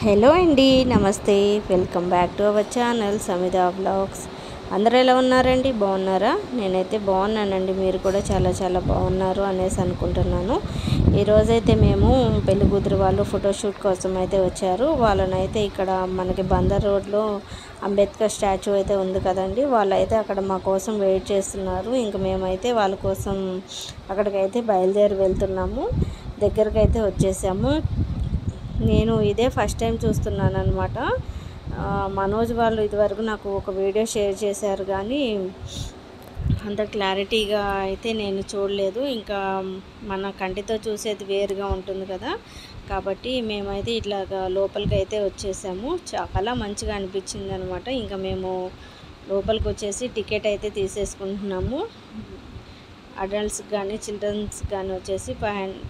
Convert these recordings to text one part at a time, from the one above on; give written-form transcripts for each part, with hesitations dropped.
Hello అండి, నమస్తే. Welcome back to our channel Samita vlogs. అందరూ ఎలా ఉన్నారండి? బాగున్నారా? నేనైతే బాగున్నానండి. మీరు కూడా చాలా చాలా బాగున్నారు అనేసి అనుకుంటున్నాను. ఈరోజైతే మేము పెళ్లి కూతురు వాళ్ళు ఫోటోషూట్ కోసం అయితే వచ్చారు. వాళ్ళనైతే ఇక్కడ మనకి బందర్ రోడ్లో అంబేద్కర్ స్టాచ్యూ అయితే ఉంది కదండి, వాళ్ళైతే అక్కడ మా కోసం వెయిట్ చేస్తున్నారు. ఇంక మేమైతే వాళ్ళ కోసం అక్కడికైతే బయలుదేరి వెళ్తున్నాము. దగ్గరకైతే వచ్చేసాము. నేను ఇదే ఫస్ట్ టైం చూస్తున్నాను అనమాట. మనోజ్ వాళ్ళు ఇదివరకు నాకు ఒక వీడియో షేర్ చేశారు, కానీ అంత క్లారిటీగా అయితే నేను చూడలేదు. ఇంకా మన కంటితో చూసేది వేరుగా ఉంటుంది కదా, కాబట్టి మేమైతే ఇట్లాగా లోపలికి అయితే వచ్చేసాము. చాలా మంచిగా అనిపించింది అనమాట. ఇంకా మేము లోపలికి వచ్చేసి టికెట్ అయితే తీసేసుకుంటున్నాము. అడల్ట్స్కి కానీ చిల్డ్రన్స్కి కానీ వచ్చేసి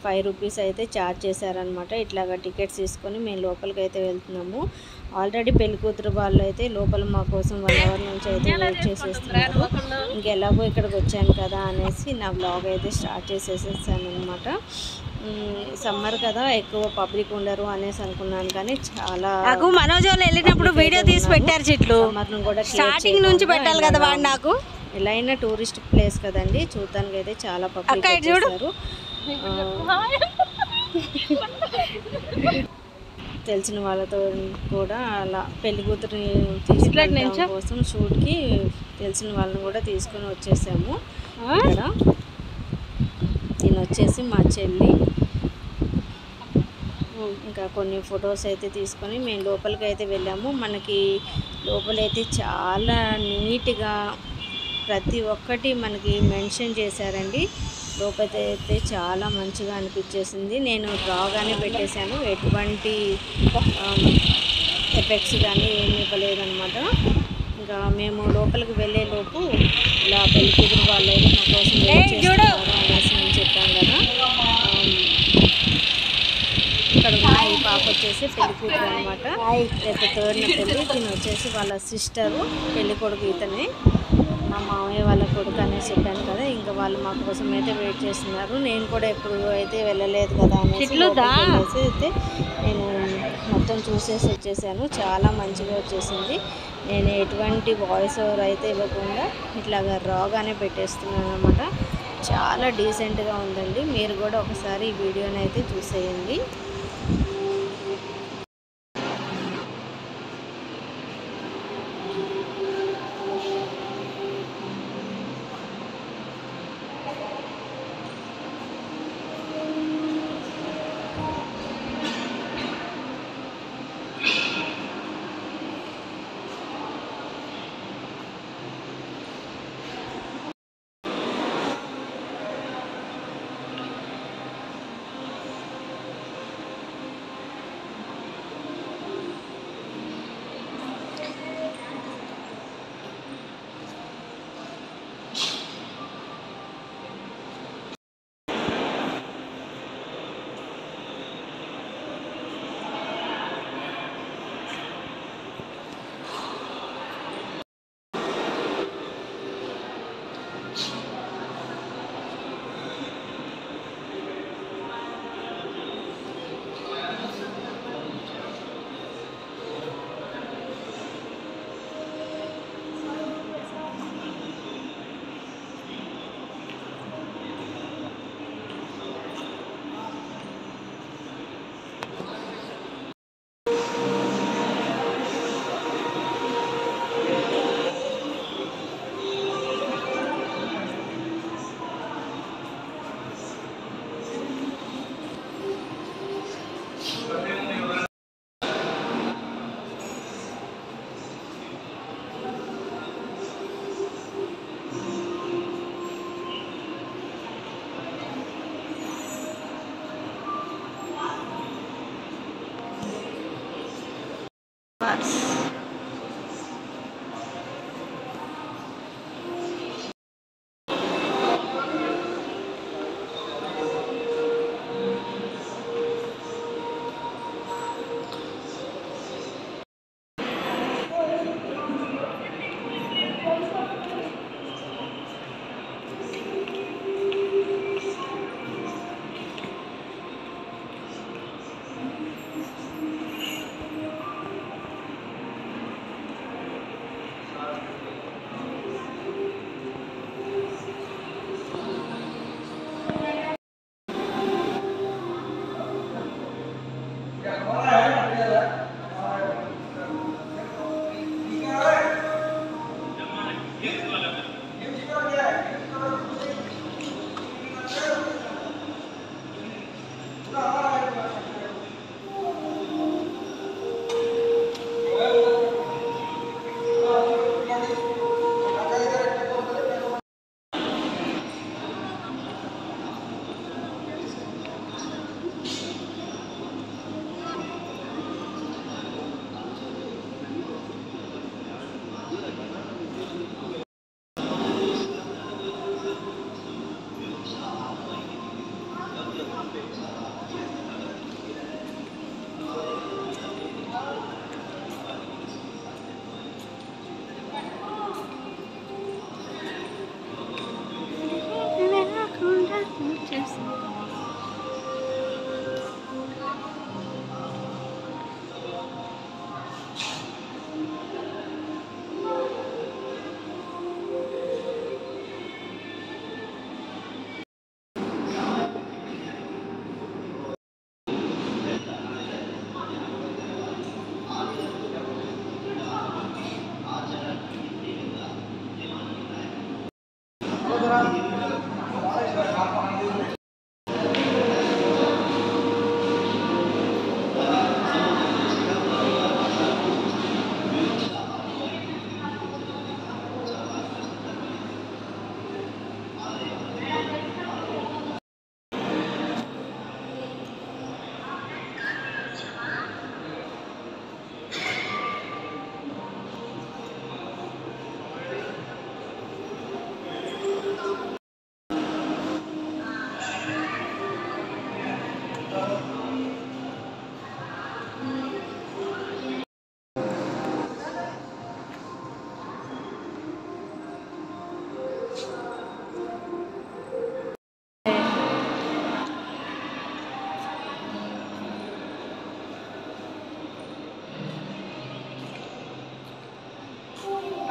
5 రూపీస్ అయితే ఛార్జ్ చేశారనమాట. ఇట్లాగా టికెట్స్ తీసుకొని మేము లోపలికి అయితే వెళ్తున్నాము. ఆల్రెడీ పెళ్లి కూతురు వాళ్ళు అయితే లోపల మా కోసం 1 అవర్ నుంచి అయితే వెయిట్ చేసేస్తున్నారు. ఇంకెలాగో ఇక్కడికి వచ్చాను కదా అనేసి నా బ్లాగ్ అయితే స్టార్ట్ చేసేసాను అనమాట. సమ్మర్ కదా, ఎక్కువ పబ్లిక్ ఉండరు అనేసి అనుకున్నాను, కానీ చాలా నాకు మనోజ్ వాళ్ళు వెళ్ళినప్పుడు వీడియో తీసి పెట్టారు. చెట్లు సమ్మర్ను కూడా స్టార్టింగ్ నుంచి పెట్టాలి కదా వాడు. నాకు ఎలా అయినా టూరిస్ట్ ప్లేస్ కదండి, చూడటానికి అయితే చాలా పబ్లిక్ వచ్చేసారు. తెలిసిన వాళ్ళతో కూడా అలా పెళ్లి కూతురుని తీసుకెళ్ళడం కోసం షూట్కి తెలిసిన వాళ్ళని కూడా తీసుకొని వచ్చేసాము. ఇక్కడ దీని వచ్చేసి మా చెల్లి. ఇంకా కొన్ని ఫొటోస్ అయితే తీసుకొని మేము లోపలికి అయితే వెళ్ళాము. మనకి లోపలైతే చాలా నీట్గా ప్రతి ఒక్కటి మనకి మెన్షన్ చేశారండి. లోపలైతే చాలా మంచిగా అనిపించేసింది. నేను రాగానే పెట్టేశాను, ఎటువంటి ఎఫెక్ట్స్ కానీ ఏమి ఇవ్వలేదన్నమాట. ఇంకా మేము లోపలికి వెళ్ళేలోపు ఇలా పెళ్లి కూతురు వాళ్ళు అయితే మా కోసం వెయిట్ చేస్తున్నారు అనేసి నేను చెప్పాను కదా. ఇక్కడ ఉన్న ఈ పాప వచ్చేసి పెళ్లి కూతురు అనమాట. రేపు 3rd పెళ్ళి. దీని వచ్చేసి వాళ్ళ సిస్టరు, పెళ్లి కొడుకు ఇతనే, మా మామయ్య వాళ్ళ కొడుకు అనేసి చెప్పాను కదా. ఇంకా వాళ్ళు మా కోసం అయితే వెయిట్ చేస్తున్నారు. నేను కూడా ఎప్పుడు అయితే వెళ్ళలేదు కదా అనేసి అయితే నేను మొత్తం చూసేసి వచ్చేసాను. చాలా మంచిగా వచ్చేసింది. నేను ఎటువంటి వాయిస్ ఓవర్ అయితే ఇవ్వకుండా ఇట్లాగా రాగానే పెట్టేస్తున్నాను అనమాట. చాలా డీసెంట్గా ఉందండి. మీరు కూడా ఒకసారి ఈ వీడియోని అయితే చూసేయండి.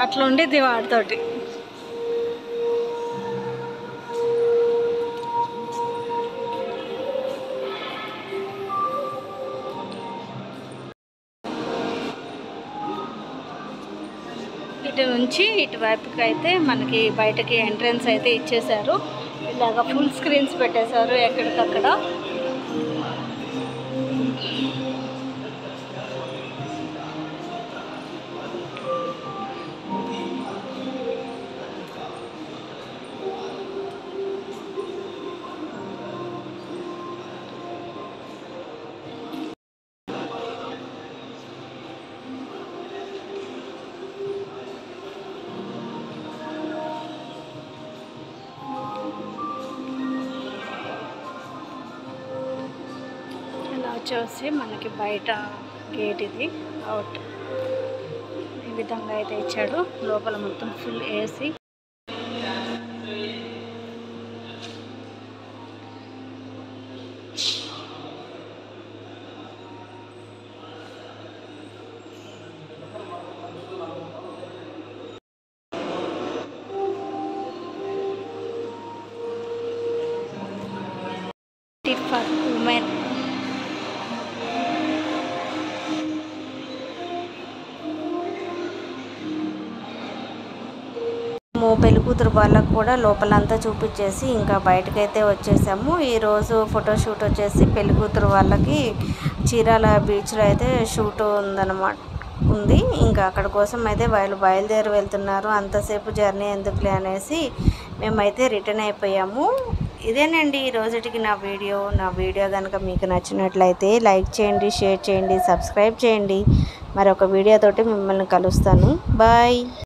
అట్లా ఉండిద్ది వాటితోటి. ఇటు నుంచి ఇటువైపుకి అయితే మనకి బయటకి ఎంట్రన్స్ అయితే ఇచ్చేసారు. ఇలాగ ఫుల్ స్క్రీన్స్ పెట్టేశారు ఎక్కడికక్కడ. వచ్చేసి మనకి బయట గేట్ ఇది అవుట్ ఈ విధంగా అయితే ఇచ్చాడు. లోపల మొత్తం ఫుల్ ఏసీ. ఫర్ ఉమెన్ పెళ్ళికూతురు వాళ్ళకు కూడా లోపలంతా చూపించేసి ఇంకా బయటకైతే వచ్చేసాము. ఈరోజు ఫోటోషూట్ వచ్చేసి పెళ్ళికూతురు వాళ్ళకి చీరాల బీచ్లో అయితే షూట్ ఉంది. ఇంకా అక్కడ కోసం అయితే వాళ్ళు బయలుదేరి వెళ్తున్నారు. అంతసేపు జర్నీ ఎందుకులే అనేసి మేమైతే రిటర్న్ అయిపోయాము. ఇదేనండి ఈ రోజుటికి నా వీడియో కనుక మీకు నచ్చినట్లయితే లైక్ చేయండి, షేర్ చేయండి, సబ్స్క్రైబ్ చేయండి. మరొక వీడియోతోటి మిమ్మల్ని కలుస్తాను. బాయ్.